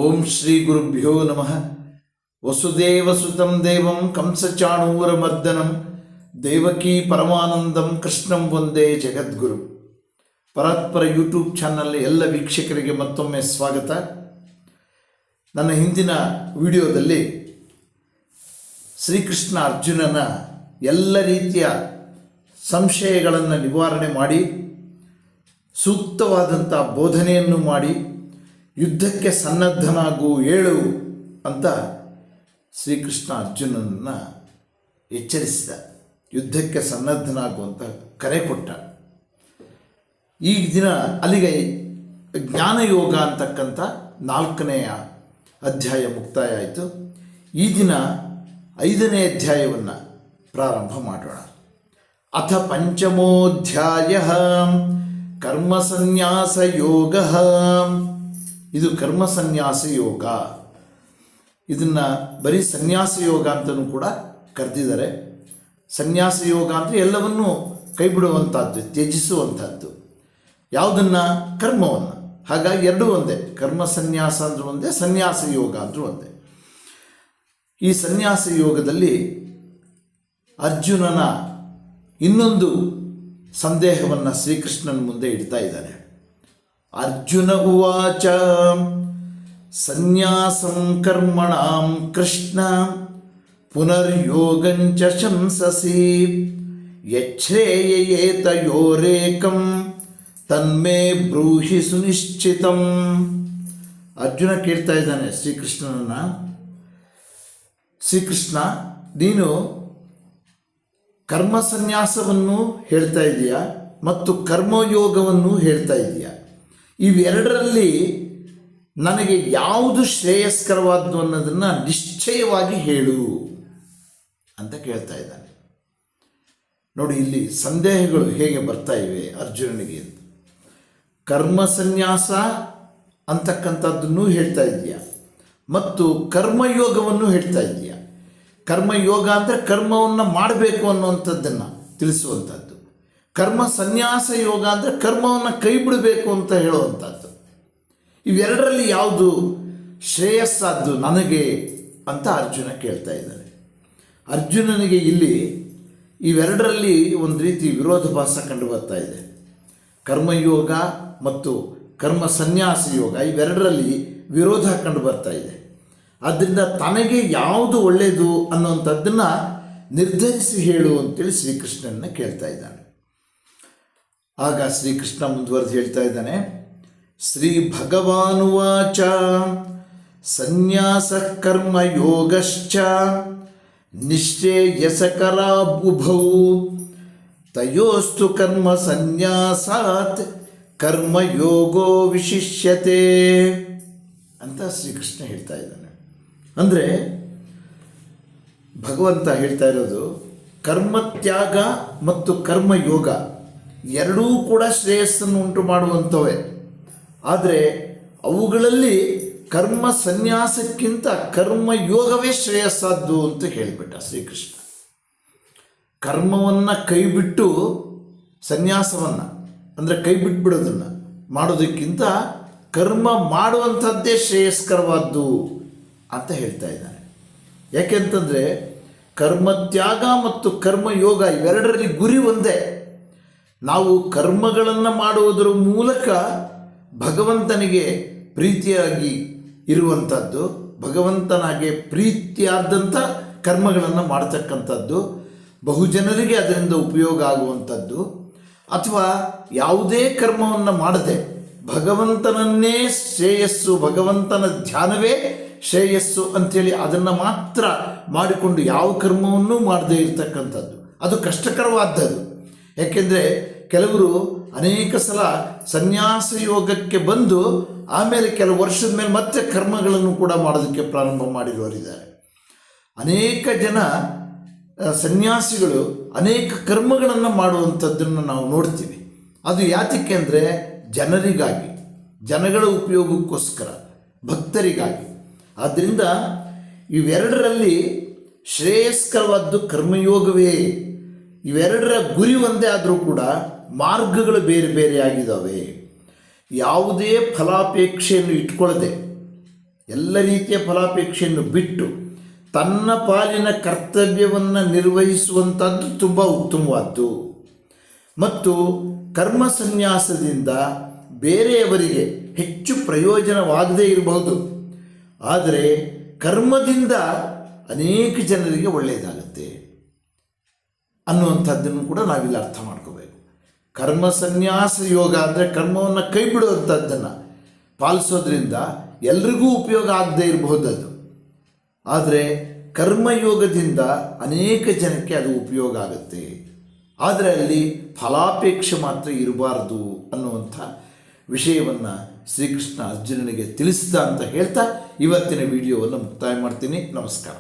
ಓಂ ಶ್ರೀ ಗುರುಭ್ಯೋ ನಮಃ. ವಸುದೇವಸುತಂ ದೇವಂ ಕಂಸಚಾಣೂರಮರ್ದನಂ ದೇವಕೀ ಪರಮಾನಂದಂ ಕೃಷ್ಣಂ ವಂದೇ ಜಗದ್ಗುರು. ಪರಾತ್ಪರ ಯೂಟ್ಯೂಬ್ ಚಾನಲ್ ಎಲ್ಲ ವೀಕ್ಷಕರಿಗೆ ಮತ್ತೊಮ್ಮೆ ಸ್ವಾಗತ. ನನ್ನ ಹಿಂದಿನ ವಿಡಿಯೋದಲ್ಲಿ ಶ್ರೀಕೃಷ್ಣ ಅರ್ಜುನನ ಎಲ್ಲ ರೀತಿಯ ಸಂಶಯಗಳನ್ನು ನಿವಾರಣೆ ಮಾಡಿ ಸೂಕ್ತವಾದಂಥ ಬೋಧನೆಯನ್ನು ಮಾಡಿ ಯುದ್ಧಕ್ಕೆ ಸನ್ನದ್ಧನಾಗು ಏಳು ಅಂತ ಶ್ರೀಕೃಷ್ಣ ಅರ್ಜುನನನ್ನು ಎಚ್ಚರಿಸಿದ. ಯುದ್ಧಕ್ಕೆ ಸನ್ನದ್ಧನಾಗುವಂಥ ಕರೆ ಕೊಟ್ಟ. ಈ ದಿನ ಅಲ್ಲಿಗೆ ಜ್ಞಾನಯೋಗ ಅಂತಕ್ಕಂಥ 4ನೆಯ ಅಧ್ಯಾಯ ಮುಕ್ತಾಯ ಆಯಿತು. ಈ ದಿನ 5ನೇ ಅಧ್ಯಾಯವನ್ನು ಪ್ರಾರಂಭ ಮಾಡೋಣ. ಅಥ ಪಂಚಮೋಧ್ಯಾಯ ಕರ್ಮಸನ್ಯಾಸ ಯೋಗ. ಇದು ಕರ್ಮಸನ್ಯಾಸ ಯೋಗ. ಇದನ್ನು ಬರೀ ಸನ್ಯಾಸ ಯೋಗ ಅಂತಲೂ ಕೂಡ ಕರೆದಿದ್ದಾರೆ. ಸನ್ಯಾಸ ಯೋಗ ಅಂದರೆ ಎಲ್ಲವನ್ನೂ ಕೈ ಬಿಡುವಂಥದ್ದು, ತ್ಯಜಿಸುವಂಥದ್ದು. ಯಾವುದನ್ನು? ಕರ್ಮವನ್ನು. ಹಾಗಾಗಿ ಎರಡೂ ಒಂದೇ. ಕರ್ಮ ಸನ್ಯಾಸ ಅಂದರೂ ಒಂದೇ, ಸನ್ಯಾಸ ಯೋಗ ಅಂದರೂ ಒಂದೇ. ಈ ಸನ್ಯಾಸ ಯೋಗದಲ್ಲಿ ಅರ್ಜುನನ ಇನ್ನೊಂದು ಸಂದೇಹವನ್ನು ಶ್ರೀಕೃಷ್ಣನ ಮುಂದೆ ಇಡ್ತಾ ಇದ್ದಾನೆ. ಅರ್ಜುನ ಉವಾಚ ಸನ್ಯಾಸಂ ಕರ್ಮಣಾಂ ಕೃಷ್ಣ ಪುನರ್ಯೋಗಂಚ ಶಂಸಸಿ ಯಚ್ಛ್ರೇಯೇತಯೋರೇಕಂ ತನ್ಮೇ ಬ್ರೂಹಿ ಸುನಿಶ್ಚಿತಂ. ಅರ್ಜುನ ಕೇಳ್ತಾ ಇದ್ದಾನೆ ಶ್ರೀಕೃಷ್ಣನನ್ನು, ಶ್ರೀಕೃಷ್ಣ ನೀನು ಕರ್ಮ ಸನ್ಯಾಸವನ್ನು ಹೇಳ್ತಾ ಇದೆಯಾ ಮತ್ತು ಕರ್ಮಯೋಗವನ್ನು ಹೇಳ್ತಾ ಇದೆಯಾ. ಇವೆರಡರಲ್ಲಿ ನನಗೆ ಯಾವುದು ಶ್ರೇಯಸ್ಕರವಾದ್ದು ಅನ್ನೋದನ್ನು ನಿಶ್ಚಯವಾಗಿ ಹೇಳು ಅಂತ ಕೇಳ್ತಾ ಇದ್ದಾನೆ. ನೋಡಿ, ಇಲ್ಲಿ ಸಂದೇಹಗಳು ಹೇಗೆ ಬರ್ತಾ ಇವೆ ಅರ್ಜುನನಿಗೆ. ಕರ್ಮ ಸನ್ಯಾಸ ಅಂತಕ್ಕಂಥದ್ದನ್ನು ಹೇಳ್ತಾ ಇದೆಯಾ ಮತ್ತು ಕರ್ಮಯೋಗವನ್ನು ಹೇಳ್ತಾ ಇದೆಯಾ. ಕರ್ಮಯೋಗ ಅಂದರೆ ಕರ್ಮವನ್ನು ಮಾಡಬೇಕು ಅನ್ನುವಂಥದ್ದನ್ನು ತಿಳಿಸುವಂಥದ್ದು. ಕರ್ಮ ಸನ್ಯಾಸ ಯೋಗ ಅಂದರೆ ಕರ್ಮವನ್ನು ಕೈ ಬಿಡಬೇಕು ಅಂತ ಹೇಳುವಂಥದ್ದು. ಇವೆರಡರಲ್ಲಿ ಯಾವುದು ಶ್ರೇಯಸ್ಸಾದ್ದು ನನಗೆ ಅಂತ ಅರ್ಜುನ ಕೇಳ್ತಾ ಇದ್ದಾನೆ. ಅರ್ಜುನನಿಗೆ ಇಲ್ಲಿ ಇವೆರಡರಲ್ಲಿ ಒಂದು ರೀತಿ ವಿರೋಧಾಭಾಸ ಕಂಡು ಬರ್ತಾ ಇದೆ. ಕರ್ಮಯೋಗ ಮತ್ತು ಕರ್ಮ ಸನ್ಯಾಸ ಯೋಗ ಇವೆರಡರಲ್ಲಿ ವಿರೋಧ ಕಂಡು ಬರ್ತಾ ಇದೆ. ಆದ್ದರಿಂದ ತನಗೆ ಯಾವುದು ಒಳ್ಳೆಯದು ಅನ್ನುವಂಥದ್ದನ್ನು ನಿರ್ಧರಿಸಿ ಹೇಳು ಅಂತೇಳಿ ಶ್ರೀಕೃಷ್ಣನ ಕೇಳ್ತಾ ಇದ್ದಾನೆ. ಆಗ ಶ್ರೀಕೃಷ್ಣ ಮುಂದುವರೆದು ಹೇಳ್ತಾ ಇದ್ದಾನೆ. ಶ್ರೀ ಭಗವಾನುವಾಚ ಸನ್ಯಾಸ ಕರ್ಮ ಯೋಗಶ್ಚ ನಿಶ್ಚೇಯಸಕರಾಬುಭೌ ತಯೋಸ್ತು ಕರ್ಮ ಸನ್ಯಾಸಾತ್ ಕರ್ಮಯೋಗೋ ವಿಶಿಷ್ಯತೆ ಅಂತ ಶ್ರೀಕೃಷ್ಣ ಹೇಳ್ತಾ ಇದ್ದಾನೆ. ಅಂದರೆ ಭಗವಂತ ಹೇಳ್ತಾ ಇರೋದು ಕರ್ಮತ್ಯಾಗ ಮತ್ತು ಕರ್ಮಯೋಗ ಎರಡೂ ಕೂಡ ಶ್ರೇಯಸ್ಸನ್ನು ಉಂಟು ಮಾಡುವಂಥವೇ. ಆದರೆ ಅವುಗಳಲ್ಲಿ ಕರ್ಮ ಸನ್ಯಾಸಕ್ಕಿಂತ ಕರ್ಮಯೋಗವೇ ಶ್ರೇಯಸ್ಸಾದ್ದು ಅಂತ ಹೇಳಿಬಿಟ್ಟ ಶ್ರೀಕೃಷ್ಣ. ಕರ್ಮವನ್ನು ಕೈಬಿಟ್ಟು ಸನ್ಯಾಸವನ್ನು ಅಂದರೆ ಕೈ ಬಿಟ್ಬಿಡೋದನ್ನು ಮಾಡೋದಕ್ಕಿಂತ ಕರ್ಮ ಮಾಡುವಂಥದ್ದೇ ಶ್ರೇಯಸ್ಕರವಾದ್ದು ಅಂತ ಹೇಳ್ತಾ ಇದ್ದಾನೆ. ಯಾಕೆಂತಂದರೆ ಕರ್ಮತ್ಯಾಗ ಮತ್ತು ಕರ್ಮಯೋಗ ಇವೆರಡರಲ್ಲಿ ಗುರಿ ಒಂದೇ. ನಾವು ಕರ್ಮಗಳನ್ನು ಮಾಡುವುದರ ಮೂಲಕ ಭಗವಂತನಿಗೆ ಪ್ರೀತಿಯಾಗಿ ಇರುವಂಥದ್ದು, ಭಗವಂತನಾಗೆ ಪ್ರೀತಿಯಾದಂಥ ಕರ್ಮಗಳನ್ನು ಮಾಡತಕ್ಕಂಥದ್ದು, ಬಹುಜನರಿಗೆ ಅದರಿಂದ ಉಪಯೋಗ ಆಗುವಂಥದ್ದು, ಅಥವಾ ಯಾವುದೇ ಕರ್ಮವನ್ನು ಮಾಡದೆ ಭಗವಂತನನ್ನೇ ಶ್ರೇಯಸ್ಸು, ಭಗವಂತನ ಧ್ಯಾನವೇ ಶ್ರೇಯಸ್ಸು ಅಂಥೇಳಿ ಅದನ್ನು ಮಾತ್ರ ಮಾಡಿಕೊಂಡು ಯಾವ ಕರ್ಮವನ್ನೂ ಮಾಡದೇ ಇರತಕ್ಕಂಥದ್ದು ಅದು ಕಷ್ಟಕರವಾದದ್ದು. ಯಾಕೆಂದರೆ ಕೆಲವರು ಅನೇಕ ಸಲ ಸನ್ಯಾಸ ಯೋಗಕ್ಕೆ ಬಂದು ಆಮೇಲೆ ಕೆಲವು ವರ್ಷದ ಮೇಲೆ ಮತ್ತೆ ಕರ್ಮಗಳನ್ನು ಕೂಡ ಮಾಡೋದಕ್ಕೆ ಪ್ರಾರಂಭ ಮಾಡಿರೋರಿದ್ದಾರೆ. ಅನೇಕ ಜನ ಸನ್ಯಾಸಿಗಳು ಅನೇಕ ಕರ್ಮಗಳನ್ನು ಮಾಡುವಂಥದ್ದನ್ನು ನಾವು ನೋಡ್ತೀವಿ. ಅದು ಯಾತಕ್ಕೆ ಅಂದರೆ ಜನರಿಗಾಗಿ, ಜನಗಳ ಉಪಯೋಗಕ್ಕೋಸ್ಕರ, ಭಕ್ತರಿಗಾಗಿ. ಆದ್ದರಿಂದ ಇವೆರಡರಲ್ಲಿ ಶ್ರೇಯಸ್ಕರವಾದ್ದು ಕರ್ಮಯೋಗವೇ. ಇವೆರಡರ ಗುರಿ ಒಂದೇ ಆದರೂ ಕೂಡ ಮಾರ್ಗಗಳು ಬೇರೆ ಬೇರೆ ಆಗಿದ್ದಾವೆ. ಯಾವುದೇ ಫಲಾಪೇಕ್ಷೆಯನ್ನು ಇಟ್ಕೊಳ್ಳದೆ ಎಲ್ಲ ರೀತಿಯ ಫಲಾಪೇಕ್ಷೆಯನ್ನು ಬಿಟ್ಟು ತನ್ನ ಪಾಲಿನ ಕರ್ತವ್ಯವನ್ನು ನಿರ್ವಹಿಸುವಂಥದ್ದು ತುಂಬ ಉತ್ತಮವಾದ್ದು. ಮತ್ತು ಕರ್ಮ ಸನ್ಯಾಸದಿಂದ ಬೇರೆಯವರಿಗೆ ಹೆಚ್ಚು ಪ್ರಯೋಜನವಾಗದೇ ಇರಬಹುದು, ಆದರೆ ಕರ್ಮದಿಂದ ಅನೇಕ ಜನರಿಗೆ ಒಳ್ಳೆಯದಾಗುತ್ತೆ ಅನ್ನುವಂಥದ್ದನ್ನು ಕೂಡ ನಾವಿಲ್ಲಿ ಅರ್ಥ ಮಾಡ್ಕೋಬೇಕು. ಕರ್ಮ ಸನ್ಯಾಸ ಯೋಗ ಅಂದರೆ ಕರ್ಮವನ್ನು ಕೈ ಬಿಡುವಂಥದ್ದನ್ನು ಪಾಲಿಸೋದ್ರಿಂದ ಎಲ್ರಿಗೂ ಉಪಯೋಗ ಆಗದೇ ಇರಬಹುದು ಅದು, ಆದರೆ ಕರ್ಮಯೋಗದಿಂದ ಅನೇಕ ಜನಕ್ಕೆ ಅದು ಉಪಯೋಗ ಆಗುತ್ತೆ. ಆದರೆ ಅಲ್ಲಿ ಫಲಾಪೇಕ್ಷೆ ಮಾತ್ರ ಇರಬಾರ್ದು ಅನ್ನುವಂಥ ವಿಷಯವನ್ನು ಶ್ರೀಕೃಷ್ಣ ಅರ್ಜುನನಿಗೆ ತಿಳಿಸಿದ ಅಂತ ಹೇಳ್ತಾ ಇವತ್ತಿನ ವಿಡಿಯೋವನ್ನು ಮುಕ್ತಾಯ ಮಾಡ್ತೀನಿ. ನಮಸ್ಕಾರ.